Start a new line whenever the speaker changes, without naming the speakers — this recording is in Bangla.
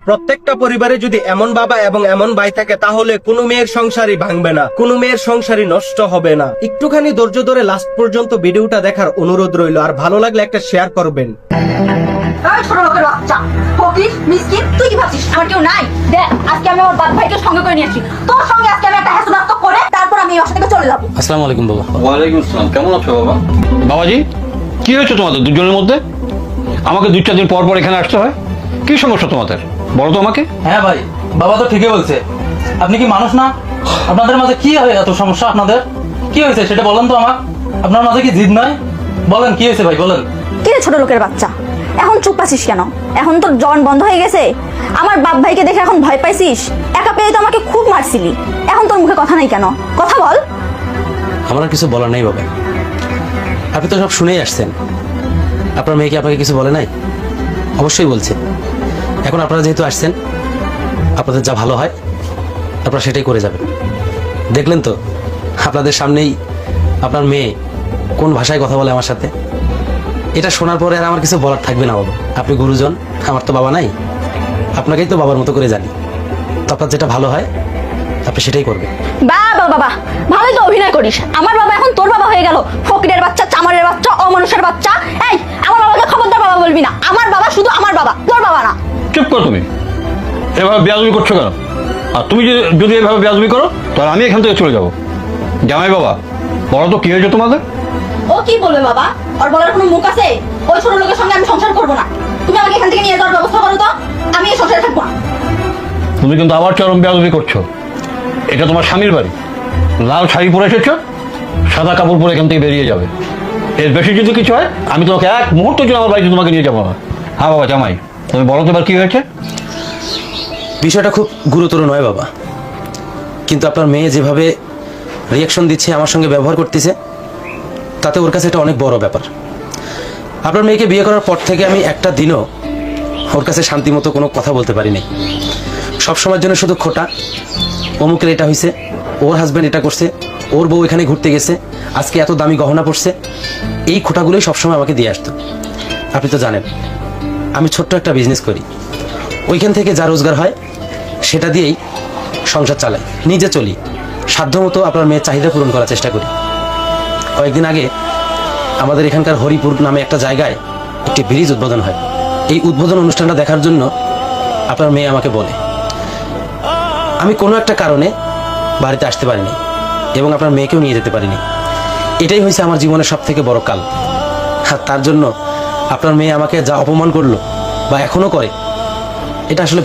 প্রত্যেকটা পরিবারে যদি এমন বাবা এবং এমন ভাই থাকে তাহলে কোনো মেয়ের সংসারই ভাঙবে না, কোনো মেয়ের সংসারই নষ্ট হবে না। একটুখানি ধৈর্য ধরে লাস্ট পর্যন্ত ভিডিওটা দেখার অনুরোধ রইল, আর ভালো লাগলে একটা শেয়ার করবেন।
এই ছোট লোকের বাচ্চা, ফকির, মিসকিন, তুই কি ভাবছিস আমার কেউ নাই? দেখ, আজকে আমি আমার বাপ ভাইকে সঙ্গে করে নিয়ে আসছি। তোর সঙ্গে আজকে আমি একটা হাসনাত করে তারপর আমি এই বাসা থেকে চলে যাবো।
আসসালামু আলাইকুম বাবা।
ওয়ালাইকুম আসসালাম। কেমন আছো বাবা?
বাবাজি, কি হয়েছে তোমাদের দুজনের মধ্যে? আমাকে 2-4 দিন পর পর এখানে আসতে হয়, কি সমস্যা তোমাদের বলো তো আমাকে।
হ্যাঁ ভাই, বাবা তো ঠিকই বলছে। আপনি কি মানুষ না? আপনাদের মাঝে কি হয় এত সমস্যা? আপনাদের কি হয়েছে সেটা বলেন তো আমার। আপনার মাঝে কি জিদ নাই? বলেন কি হয়েছে ভাই, বলেন।
কি রে ছোট লোকের বাচ্চা, এখন চুপ আছিস কেন? এখন তোর জন বন্ধ হয়ে গেছে? আমার বাপ ভাইকে দেখে এখন ভয় পাইছিস? একা পেয়ে তো আমাকে খুব মারছিলি, এখন তোর মুখে কথা নাই কেন? কথা বল।
আমার আর কিছু বলার নেই বাবা, আপনি তো সব শুনেই আসছেন। আপনার মেয়েকে আপনাকে কিছু বলে নাই? অবশ্যই বলছে। এখন আপনারা যেহেতু আসছেন, আপনাদের যা ভালো হয় আপনারা সেটাই করে যাবেন। দেখলেন তো আপনাদের সামনেই আপনার মেয়ে কোন ভাষায় কথা বলে আমার সাথে। এটা শোনার পরে আর আমার কিছু বলার থাকবে না বাবা। আপনি গুরুজন, আমার তো বাবা নাই, আপনাকেই তো বাবার মতো করে জানি। তো আপনার যেটা ভালো হয় আপনি সেটাই করবেন।
বাবা বাবা, ভালোই তো অভিনয় করিস। আমার বাবা এখন তোর বাবা হয়ে গেল। ফকিরের বাচ্চা, চামারের বাচ্চা, অমানুষের বাচ্চা। এই, আমার বাবাকে খবরদার বাবা বলবি না। আমার বাবা শুধু আমার বাবা, তোর বাবা না।
চুপ করো তুমি, এভাবে বেয়াদবি করছো কেন? আর তুমি যদি এভাবে বেয়াদবি করো তাহলে আমি এখান থেকে চলে যাবো। জামাই বাবা, বলো তো কি হয়েছে তোমাদের?
ও কি বলবে বাবা? ওর বলার কোনো মুখ আছে? ওই ছোট লোকের সঙ্গে আমি সংসার করবো না। তুমি আমাকে এখান থেকে নিয়ে যাওয়ার ব্যবস্থা করো তো, আমি এই সংসারে থাকবো না।
তুমি কিন্তু আবার চরম বেয়াদবি করছো। এটা তোমার স্বামীর বাড়ি, লাল শাড়ি পরে এসেছো, সাদা কাপড় পরে এখান থেকে বেরিয়ে যাবে। এর বেশি যদি কিছু হয় আমি তোমাকে এক মুহূর্তের জন্য আমার বাড়িতে তোমাকে নিয়ে যাবো না। হ্যাঁ বাবা জামাই, তুমি বলো তো এবার কি হয়েছে?
বিষয়টা খুব গুরুতর নয় বাবা, কিন্তু আপনার মেয়ে যেভাবে রিয়াকশন দিচ্ছে, আমার সঙ্গে ব্যবহার করতেছে, তাতে ওর কাছে এটা অনেক বড় ব্যাপার। আপনার মেয়েকে বিয়ে করার পর থেকে আমি একটা দিনও ওর কাছে শান্তি মতো কোনো কথা বলতে পারিনি। সব সময়ের জন্য শুধু খোটা, অমুকের এটা হয়েছে, ওর হাজব্যান্ড এটা করছে, ওর বউ এখানে ঘুরতে গেছে, আজকে এত দামি গহনা পড়ছে, এই খোটাগুলোই সবসময় আমাকে দিয়ে আসতো। আপনি তো জানেন আমি ছোট্ট একটা বিজনেস করি, ওইখান থেকে যা রোজগার হয় সেটা দিয়েই সংসার চালাই, নিজে চলি, সাধ্যমতো আপনার মেয়ের চাহিদা পূরণ করার চেষ্টা করি। কয়েকদিন আগে আমাদের এখানকার হরিপুর নামে একটা জায়গায় একটি ব্রিজ উদ্বোধন হয়। এই উদ্বোধন অনুষ্ঠানটা দেখার জন্য আপনার মেয়ে আমাকে বলে। আমি কোনো একটা কারণে বাড়িতে আসতে পারিনি এবং আপনার মেয়েকেও নিয়ে যেতে পারিনি। এটাই হয়েছে আমার জীবনের সব থেকে বড় কাল। আর তার জন্য আপনার মেয়ে আমাকে যা অপমান করলো বা এখনো করে, এটা আসলে